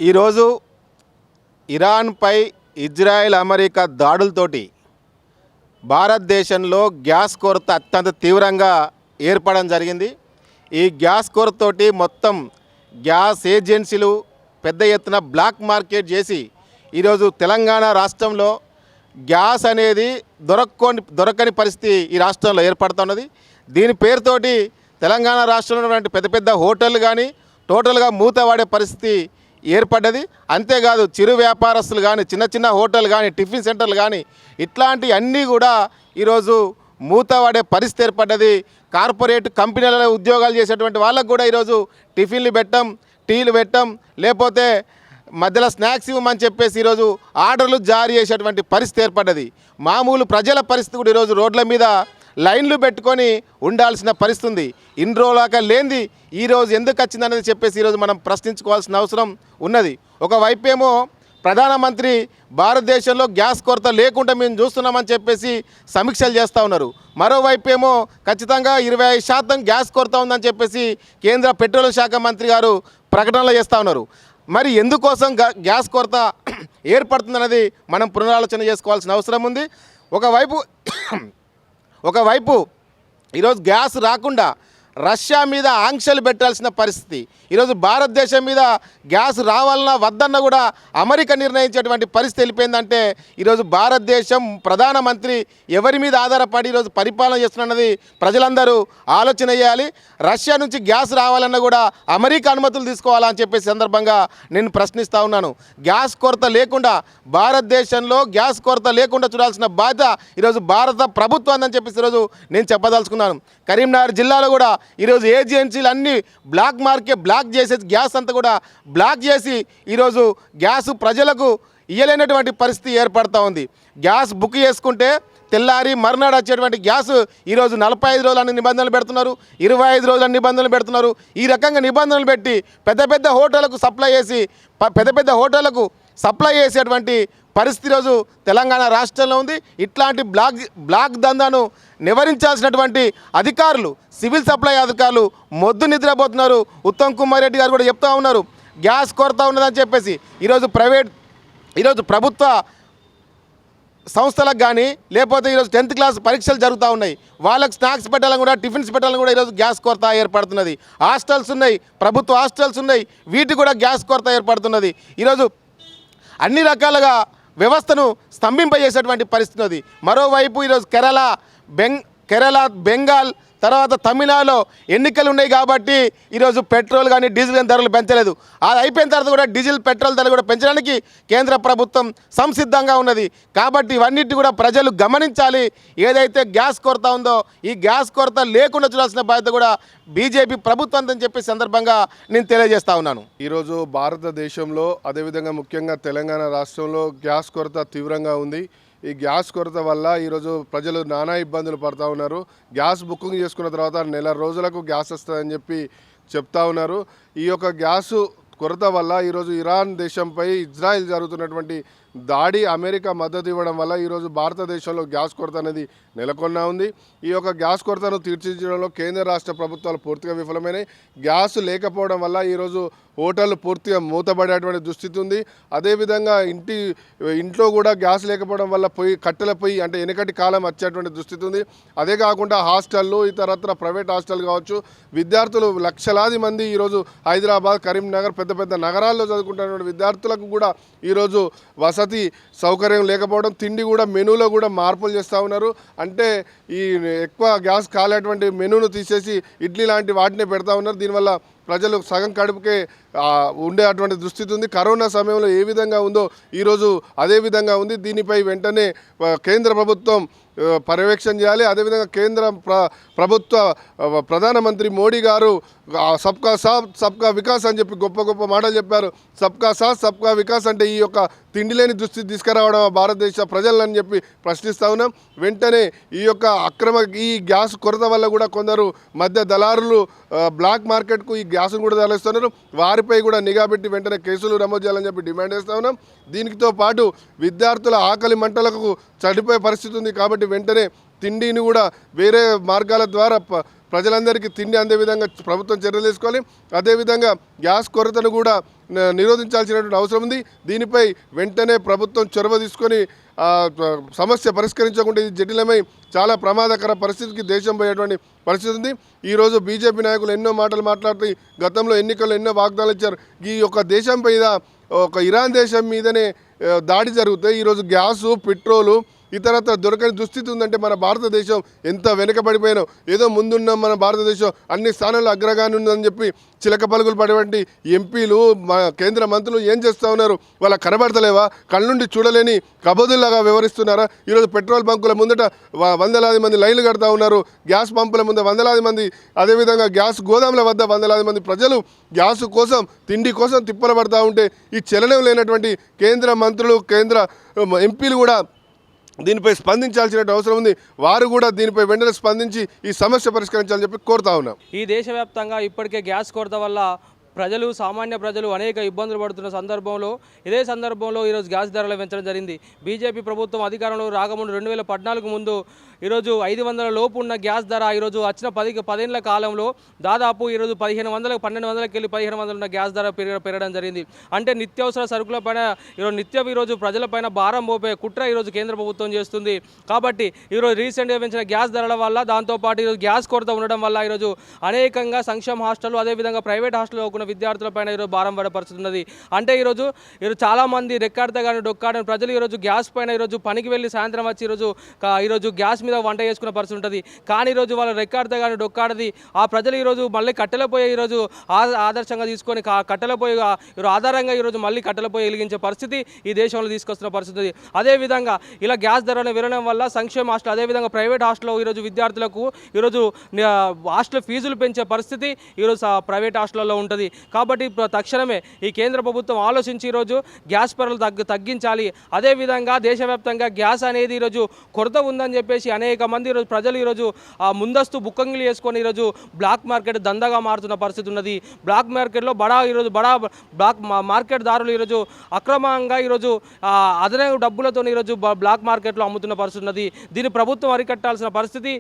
ఈరోజు ఇరాన్పై Israel America దాడులతోటి భారతదేశంలో gas కొరత అత్యంత తీవ్రంగా ఏర్పడడం జరిగింది. ఈ గ్యాస్ కొరతతోటి మొత్తం గ్యాస్ ఏజెన్సీలు పెద్ద ఎత్తున బ్లాక్ మార్కెట్ చేసి ఈరోజు తెలంగాణ రాష్ట్రంలో గ్యాస్ అనేది దొరకని పరిస్థితి ఈ రాష్ట్రంలో ఏర్పడుతున్నది. దీని పేరుతోటి తెలంగాణ రాష్ట్రంలో ఉన్నటువంటి పెద్ద పెద్ద హోటళ్ళు కానీ టోటల్గా మూతపడే పరిస్థితి ఏర్పడ్డది. అంతేకాదు చిరు వ్యాపారస్తులు కానీ చిన్న చిన్న హోటల్ కానీ టిఫిన్ సెంటర్లు కానీ ఇట్లాంటి అన్నీ కూడా ఈరోజు మూతపడే పరిస్థితి ఏర్పడ్డది. కార్పొరేట్ కంపెనీలలో ఉద్యోగాలు చేసేటువంటి వాళ్ళకు కూడా ఈరోజు టిఫిన్లు పెట్టం, టీలు పెట్టం, లేకపోతే మధ్యలో స్నాక్స్ ఇవ్వమని చెప్పేసి ఈరోజు ఆర్డర్లు జారీ చేసేటువంటి పరిస్థితి ఏర్పడ్డది. మామూలు ప్రజల పరిస్థితి కూడా ఈరోజు రోడ్ల మీద లైన్లు పెట్టుకొని ఉండాల్సిన పరిస్థితి ఉంది. ఇన్ని రోజులాగా లేనిది ఈరోజు ఎందుకు వచ్చిందనేది చెప్పేసి ఈరోజు మనం ప్రశ్నించుకోవాల్సిన అవసరం ఉన్నది. ఒకవైపేమో ప్రధానమంత్రి భారతదేశంలో గ్యాస్ కొరత లేకుండా మేము చూస్తున్నామని చెప్పేసి సమీక్షలు చేస్తూ ఉన్నారు. మరోవైపేమో ఖచ్చితంగా 25% గ్యాస్ కొరత ఉందని చెప్పేసి కేంద్ర పెట్రోలియం శాఖ మంత్రి గారు ప్రకటనలు చేస్తూ ఉన్నారు. మరి ఎందుకోసం గ్యాస్ కొరత ఏర్పడుతుందన్నది మనం పునరాలోచన చేసుకోవాల్సిన అవసరం ఉంది. ఒకవైపు ఈరోజు గ్యాస్ రాకుండా రష్యా మీద ఆంక్షలు పెట్టాల్సిన పరిస్థితి, ఈరోజు భారతదేశం మీద గ్యాస్ రావాలన్నా వద్దన్నా కూడా అమెరికా నిర్ణయించేటువంటి పరిస్థితి వెళ్ళిపోయిందంటే ఈరోజు భారతదేశం ప్రధానమంత్రి ఎవరి మీద ఆధారపడి ఈరోజు పరిపాలన చేస్తున్నది ప్రజలందరూ ఆలోచన చేయాలి. రష్యా నుంచి గ్యాస్ రావాలన్నా కూడా అమెరికా అనుమతులు తీసుకోవాలని చెప్పేసి సందర్భంగా నేను ప్రశ్నిస్తూ ఉన్నాను. గ్యాస్ కొరత లేకుండా భారతదేశంలో గ్యాస్ కొరత లేకుండా చూడాల్సిన బాధ్యత ఈరోజు భారత ప్రభుత్వం అని చెప్పేసి ఈరోజు నేను చెప్పదలుచుకున్నాను. కరీంనగర్ జిల్లాలో కూడా ఈరోజు ఏజెన్సీలు అన్నీ బ్లాక్ చేసేసి గ్యాస్ అంతా కూడా బ్లాక్ చేసి ఈరోజు గ్యాస్ ప్రజలకు ఇయ్యలేనటువంటి పరిస్థితి ఏర్పడుతూ ఉంది. గ్యాస్ బుక్ చేసుకుంటే తెల్లారి మర్నాడు వచ్చేటువంటి గ్యాస్ ఈరోజు 45 రోజులని నిబంధనలు పెడుతున్నారు, 25 రోజులని నిబంధనలు పెడుతున్నారు. ఈ రకంగా నిబంధనలు పెట్టి పెద్ద హోటళ్లకు సప్లై చేసేటువంటి పరిస్థితి ఈరోజు తెలంగాణ రాష్ట్రంలో ఉంది. ఇట్లాంటి బ్లాక్ దందాను నివారించాల్సినటువంటి అధికారులు, సివిల్ సప్లై అధికారులు మొద్దు నిద్రపోతున్నారు. ఉత్తమ్ కుమార్ రెడ్డి గారు కూడా చెప్తూ ఉన్నారు గ్యాస్ కొరత ఉన్నదని చెప్పేసి. ఈరోజు ప్రభుత్వ సంస్థలకు కానీ లేకపోతే ఈరోజు 10th క్లాస్ పరీక్షలు జరుగుతూ ఉన్నాయి, వాళ్ళకి స్నాక్స్ పెట్టాలని కూడా టిఫిన్స్ పెట్టాలని కూడా ఈరోజు గ్యాస్ కొరత ఏర్పడుతున్నది. హాస్టల్స్ ఉన్నాయి, ప్రభుత్వ హాస్టల్స్ ఉన్నాయి, వీటికి కూడా గ్యాస్ కొరత ఏర్పడుతున్నది. ఈరోజు అన్ని రకాలుగా వ్యవస్థను స్తంభింపజేసేటువంటి పరిస్థితి ఉంది. మరోవైపు ఈరోజు కేరళ, బెంగాల్, తర్వాత తమిళనాడులో ఎన్నికలు ఉన్నాయి కాబట్టి ఈరోజు పెట్రోల్ కానీ డీజిల్ కానీ ధరలు పెంచలేదు. అది అయిపోయిన తర్వాత కూడా డీజిల్ పెట్రోల్ ధరలు కూడా పెంచడానికి కేంద్ర ప్రభుత్వం సంసిద్ధంగా ఉన్నది. కాబట్టి ఇవన్నిటి కూడా ప్రజలు గమనించాలి. ఏదైతే గ్యాస్ కొరత ఉందో ఈ గ్యాస్ కొరత లేకుండా చూడాల్సిన బాధ్యత కూడా బీజేపీ ప్రభుత్వం అని చెప్పే సందర్భంగా నేను తెలియజేస్తా ఉన్నాను. ఈరోజు భారతదేశంలో అదేవిధంగా ముఖ్యంగా తెలంగాణ రాష్ట్రంలో గ్యాస్ కొరత తీవ్రంగా ఉంది. ఈ గ్యాస్ కొరత వల్ల ఈరోజు ప్రజలు నానా ఇబ్బందులు పడుతూ ఉన్నారు. గ్యాస్ బుకింగ్ చేసుకున్న తర్వాత నెల రోజులకు గ్యాస్ వస్తుందని చెప్తా ఉన్నారు. ఈ యొక్క గ్యాసు కొరత వల్ల ఈరోజు ఇరాన్ దేశంపై ఇజ్రాయెల్ జరుగుతున్నటువంటి దాడి, అమెరికా మద్దతు ఇవ్వడం వల్ల ఈరోజు భారతదేశంలో గ్యాస్ కొరత అనేది నెలకొన్నా ఉంది. ఈ యొక్క గ్యాస్ కొరతను తీర్చిదిద్దడంలో కేంద్ర రాష్ట్ర ప్రభుత్వాలు పూర్తిగా విఫలమైనాయి. గ్యాస్ లేకపోవడం వల్ల ఈరోజు హోటళ్ళు పూర్తిగా మూతపడేటువంటి దుస్థితి ఉంది. అదేవిధంగా ఇంట్లో కూడా గ్యాస్ లేకపోవడం వల్ల కట్టెల పొయ్యి అంటే వెనకటి కాలం వచ్చేటువంటి దుస్థితి ఉంది. అదే కాకుండా హాస్టళ్ళు, ఇతరత్ర ప్రైవేట్ హాస్టల్ కావచ్చు, విద్యార్థులు లక్షలాది మంది ఈరోజు హైదరాబాద్, కరీంనగర్ పెద్ద నగరాల్లో చదువుకుంటున్నటువంటి విద్యార్థులకు కూడా ఈరోజు వసతి సౌకర్యం లేకపోవడం, తిండి కూడా మెనూలో కూడా మార్పులు చేస్తూ ఉన్నారు. అంటే ఈ ఎక్కువ గ్యాస్ కాలేటువంటి మెనూను తీసేసి ఇడ్లీ లాంటి వాటిని పెడతా ఉన్నారు. దీనివల్ల ప్రజలు సగం కడుపుకే ఉండే అటువంటి దుస్థితి ఉంది. కరోనా సమయంలో ఏ విధంగా ఉందో ఈరోజు అదే విధంగా ఉంది. దీనిపై వెంటనే కేంద్ర ప్రభుత్వం పర్యవేక్షణ చేయాలి. అదేవిధంగా కేంద్ర ప్రభుత్వ ప్రధానమంత్రి మోడీ గారు సబ్కా సాత్ సబ్కా వికాస్ అని చెప్పి గొప్ప మాటలు చెప్పారు. సబ్కా సాత్ సబ్కా వికాస్ అంటే ఈ యొక్క తిండి లేని దుస్థితి తీసుకురావడం భారతదేశ ప్రజలని చెప్పి ప్రశ్నిస్తూ ఉన్నాం. వెంటనే ఈ గ్యాస్ కొరత వల్ల కూడా కొందరు మధ్య దళారులు బ్లాక్ మార్కెట్కు ఈ గ్యాస్ను కూడా తరలిస్తున్నారు. వారిపై కూడా నిఘా పెట్టి వెంటనే కేసులు నమోదు చేయాలని చెప్పి డిమాండ్ చేస్తూ ఉన్నాం. దీనితో పాటు విద్యార్థుల ఆకలి మంటలకు చనిపోయే పరిస్థితి ఉంది. కాబట్టి వెంటనే తిండిని కూడా వేరే మార్గాల ద్వారా ప్రజలందరికీ తిండి అందే విధంగా ప్రభుత్వం చర్యలు తీసుకోవాలి. అదేవిధంగా గ్యాస్ కొరతను కూడా నిరోధించాల్సినటువంటి అవసరం ఉంది. దీనిపై వెంటనే ప్రభుత్వం చొరవ తీసుకొని సమస్య పరిష్కరించకుండా ఇది జటిలమై చాలా ప్రమాదకర పరిస్థితికి దేశం పోయేటువంటి పరిస్థితి ఉంది. ఈరోజు బీజేపీ నాయకులు ఎన్నో మాటలు మాట్లాడుతూ గతంలో ఎన్నికల్లో ఎన్నో వాగ్దానాలు ఇచ్చారు. ఈ యొక్క దేశం మీద ఒక ఇరాన్ దేశం మీదనే దాడి జరుగుతాయి. ఈరోజు గ్యాసు పెట్రోలు ఇతరత్ర దొరకని దుస్థితి ఉందంటే మన భారతదేశం ఎంత వెనుకబడిపోయినాం. ఏదో ముందున్న మన భారతదేశం అన్ని స్థానాల్లో అగ్రగానే ఉందని చెప్పి చిలక పలుకులు పడేటువంటి ఎంపీలు కేంద్ర మంత్రులు ఏం చేస్తూ ఉన్నారు? వాళ్ళ కనబడతలేవా? కళ్ళుండి చూడలేని కబోదుల్లాగా వ్యవహరిస్తున్నారా? ఈరోజు పెట్రోల్ బంకుల ముందట వందలాది మంది లైన్లు కడతా ఉన్నారు. గ్యాస్ పంపుల ముందు వందలాది మంది, అదేవిధంగా గ్యాస్ గోదాముల వద్ద వందలాది మంది ప్రజలు గ్యాసు కోసం తిండి కోసం తిప్పలు పడతా ఉంటే ఈ చలనం లేనటువంటి కేంద్ర మంత్రులు కేంద్ర ఎంపీలు కూడా దీనిపై స్పందించాల్సిన అవసరం ఉంది. వారు కూడా దీనిపై వెంటనే స్పందించి ఈ సమస్య పరిష్కరించాలని చెప్పి కోరుతా ఉన్నాం. ఈ దేశవ్యాప్తంగా ఇప్పటికే గ్యాస్ కొరత వల్ల సామాన్య ప్రజలు అనేక ఇబ్బందులు పడుతున్న సందర్భంలో ఇదే సందర్భంలో ఈరోజు గ్యాస్ ధరలు పెంచడం జరిగింది. బీజేపీ ప్రభుత్వం అధికారంలో రాకముందు 2014 ముందు ఈరోజు 500 లోపు ఉన్న గ్యాస్ ధర ఈరోజు వచ్చిన 10 ఏళ్ల కాలంలో దాదాపు ఈరోజు 1200కి వెళ్ళి 1500 ఉన్న గ్యాస్ ధర పెరగడం జరిగింది. అంటే నిత్యావసర సరుకులపైన ఈరోజు ప్రజలపైన భారం మోపే కుట్ర ఈరోజు కేంద్ర ప్రభుత్వం చేస్తుంది. కాబట్టి ఈరోజు రీసెంట్గా పెంచిన గ్యాస్ ధరల వల్ల దాంతోపాటు ఈరోజు గ్యాస్ కొరత ఉండడం వల్ల ఈరోజు అనేకంగా సంక్షేమ హాస్టల్ అదేవిధంగా ప్రైవేట్ హాస్టల్లో ఉన్న విద్యార్థులపైన ఈరోజు భారం పడపరుస్తున్నది. అంటే ఈరోజు చాలామంది రెక్కాడితే కానీ డొక్కాడని ప్రజలు ఈరోజు గ్యాస్ పైన ఈరోజు పనికి వెళ్ళి సాయంత్రం వచ్చి ఈరోజు గ్యాస్ మీద వంట చేసుకునే పరిస్థితి ఉంటుంది. కానీ ఈరోజు వాళ్ళ రెక్కాడితే కానీ డొక్కాడది ఆ ప్రజలు ఈరోజు మళ్ళీ కట్టెలపోయి ఈరోజు ఆదర్శంగా తీసుకొని కట్టెలపోయి ఆధారంగా ఈరోజు మళ్ళీ కట్టెలపోయి వెలిగించే పరిస్థితి ఈ దేశంలో తీసుకొస్తున్న పరిస్థితి. అదేవిధంగా ఇలా గ్యాస్ ధరలు విరగడం వల్ల సంక్షేమ హాస్టల్ అదేవిధంగా ప్రైవేట్ హాస్టల్లో ఈరోజు విద్యార్థులకు ఈరోజు హాస్టల్ ఫీజులు పెంచే పరిస్థితి ఈరోజు ప్రైవేట్ హాస్టల్లో ఉంటుంది. కాబట్టి తక్షణమే ఈ కేంద్ర ప్రభుత్వం ఆలోచించి ఈరోజు గ్యాస్ ధరలు తగ్గించాలి. అదేవిధంగా దేశవ్యాప్తంగా గ్యాస్ అనేది ఈరోజు కొరత ఉందని చెప్పేసి అనేక మంది ఈరోజు ప్రజలు ఈరోజు ముందస్తు బుకింగ్లు చేసుకొని ఈరోజు బ్లాక్ మార్కెట్ దందాగా మారుతున్న పరిస్థితి ఉన్నది. బ్లాక్ మార్కెట్లో బడా బ్లాక్ మార్కెట్ దారులు ఈరోజు అక్రమంగా ఈరోజు అదనపు డబ్బులతో ఈరోజు బ్లాక్ మార్కెట్లో అమ్ముతున్న పరిస్థితి ఉన్నది. దీన్ని ప్రభుత్వం అరికట్టాల్సిన పరిస్థితి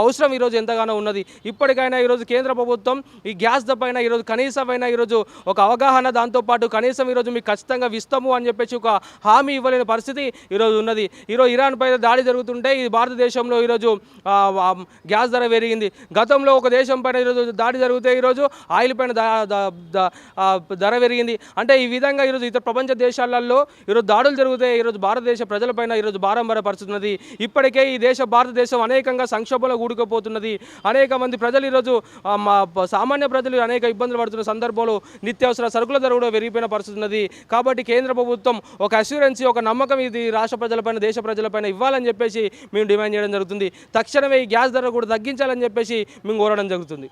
అవసరం ఈరోజు ఎంతగానో ఉన్నది. ఇప్పటికైనా ఈరోజు కేంద్ర ప్రభుత్వం ఈ గ్యాస్ పైన ఈరోజు కనీసమైన ఈరోజు ఒక అవగాహన దాంతోపాటు కనీసం ఈరోజు మీకు ఖచ్చితంగా ఇస్తాము అని చెప్పేసి ఒక హామీ ఇవ్వలేని పరిస్థితి ఈరోజు ఉన్నది. ఈరోజు ఇరాన్ పైన దాడి జరుగుతుంటే ఈ భారతదేశంలో ఈరోజు గ్యాస్ ధర పెరిగింది. గతంలో ఒక దేశం పైన ఈరోజు దాడి జరిగితే ఈరోజు ఆయిల్ పైన ధర పెరిగింది. అంటే ఈ విధంగా ఈరోజు ఇతర ప్రపంచ దేశాలలో ఈరోజు దాడులు జరిగితే ఈరోజు భారతదేశ ప్రజలపైన ఈరోజు భారం పరుస్తున్నది. ఇప్పటికే ఈ భారతదేశం అనేకంగా సంక్షోభంలో కూడుకుపోతున్నది. అనేక మంది ప్రజలు ఈరోజు సామాన్య ప్రజలు అనేక ఇబ్బందులు పడుతున్న సందర్భంలో నిత్యావసర సరుకుల ధర కూడా పెరిగిపోయిన పరిస్థితి ఉన్నది. కాబట్టి కేంద్ర ప్రభుత్వం ఒక అష్యూరెన్సీ ఒక నమ్మకం ఇది రాష్ట్ర ప్రజలపైన దేశ ప్రజలపైన ఇవ్వాలని చెప్పేసి మేము డిమాండ్ చేయడం జరుగుతుంది. తక్షణమే ఈ గ్యాస్ ధర కూడా తగ్గించాలని చెప్పేసి మేము కోరడం జరుగుతుంది.